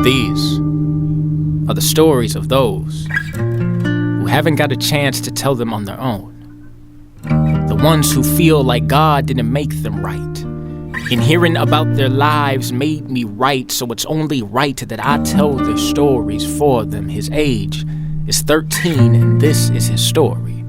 These are the stories of those who haven't got a chance to tell them on their own. The ones who feel like God didn't make them right. And hearing about their lives made me right, so it's only right that I tell their stories for them. His age is 13, and this is his story.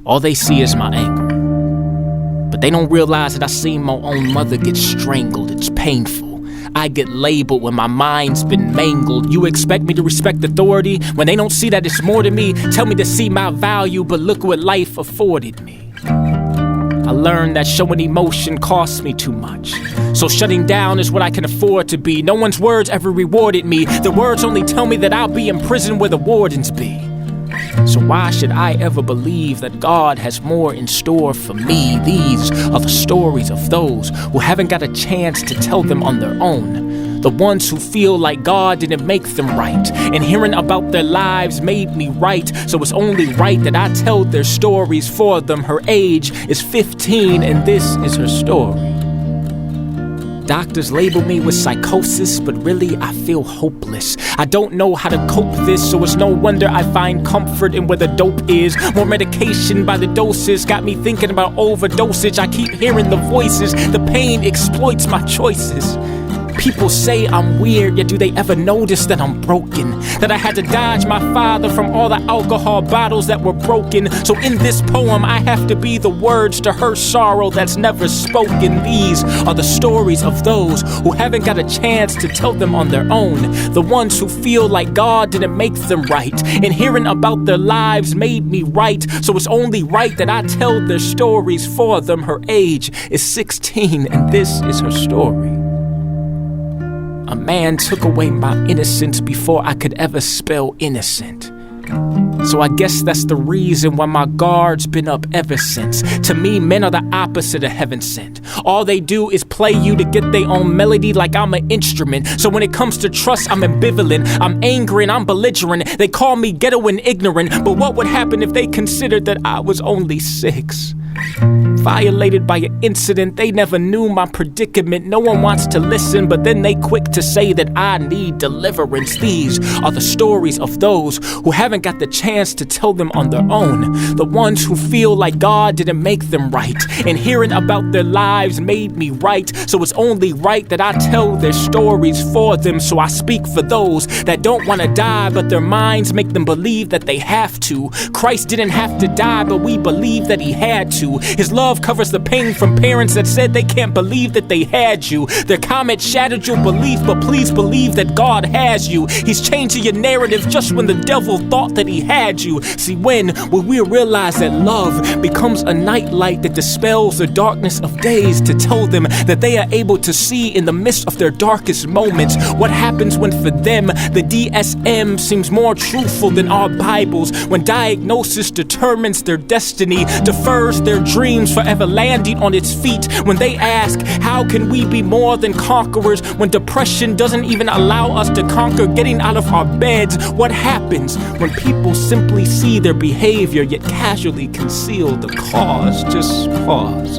All they see is my anger, but they don't realize that I seen my own mother get strangled. It's painful. I get labeled when my mind's been mangled. You expect me to respect authority when they don't see that it's more than me? Tell me to see my value, but look what life afforded me. I learned that showing emotion costs me too much, so shutting down is what I can afford to be. No one's words ever rewarded me. The words only tell me that I'll be in prison where the wardens be. So why should I ever believe that God has more in store for me? These are the stories of those who haven't got a chance to tell them on their own. The ones who feel like God didn't make them right. And hearing about their lives made me right, so it's only right that I tell their stories for them. Her age is 15, and this is her story. Doctors label me with psychosis, but really I feel hopeless. I don't know how to cope this, so it's no wonder I find comfort in where the dope is. More medication by the doses got me thinking about overdosage. I keep hearing the voices, the pain exploits my choices. People say I'm weird, yet do they ever notice that I'm broken? That I had to dodge my father from all the alcohol bottles that were broken. So in this poem, I have to be the words to her sorrow that's never spoken. These are the stories of those who haven't got a chance to tell them on their own. The ones who feel like God didn't make them right. And hearing about their lives made me right, so it's only right that I tell their stories for them. Her age is 16, and this is her story. A man took away my innocence before I could ever spell innocent. So I guess that's the reason why my guard's been up ever since. To me, men are the opposite of heaven sent. All they do is play you to get their own melody like I'm an instrument. So when it comes to trust, I'm ambivalent. I'm angry and I'm belligerent. They call me ghetto and ignorant. But what would happen if they considered that I was only 6? Violated by an incident, they never knew my predicament. No one wants to listen, but then they quick to say that I need deliverance. These are the stories of those who haven't got the chance to tell them on their own. The ones who feel like God didn't make them right. And hearing about their lives made me right, so it's only right that I tell their stories for them. So I speak for those that don't want to die, but their minds make them believe that they have to. Christ didn't have to die, but we believe that he had to. His love covers the pain from parents that said they can't believe that they had you. Their comment shattered your belief, but please believe that God has you. He's changing your narrative just when the devil thought that he had you. See, when we realize that love becomes a nightlight that dispels the darkness of days, to tell them that they are able to see in the midst of their darkest moments. What happens when for them the DSM seems more truthful than our Bibles? When diagnosis determines their destiny, defers their dreams forever landing on its feet. When they ask, how can we be more than conquerors? When depression doesn't even allow us to conquer getting out of our beds. What happens when people simply see their behavior yet casually conceal the cause? Just pause.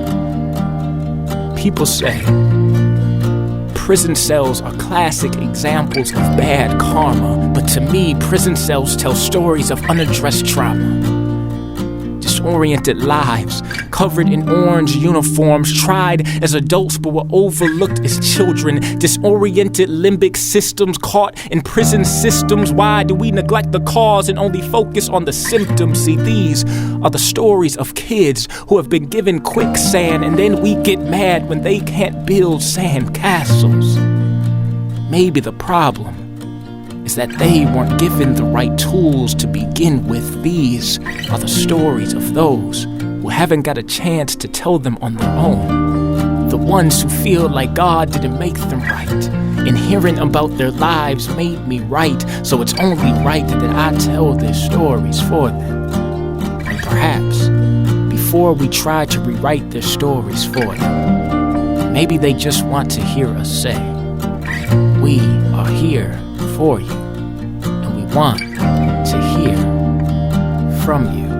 People say prison cells are classic examples of bad karma, but to me, prison cells tell stories of unaddressed trauma. Disoriented lives, covered in orange uniforms, tried as adults but were overlooked as children. Disoriented limbic systems caught in prison systems. Why do we neglect the cause and only focus on the symptoms? See, these are the stories of kids who have been given quicksand, and then we get mad when they can't build sand castles. Maybe the problem is that they weren't given the right tools to begin with. These are the stories of those who haven't got a chance to tell them on their own. The ones who feel like God didn't make them right. And hearing about their lives made me right, so it's only right that I tell their stories for them. And perhaps, before we try to rewrite their stories for them, maybe they just want to hear us say, we are here for you, and we want to hear from you.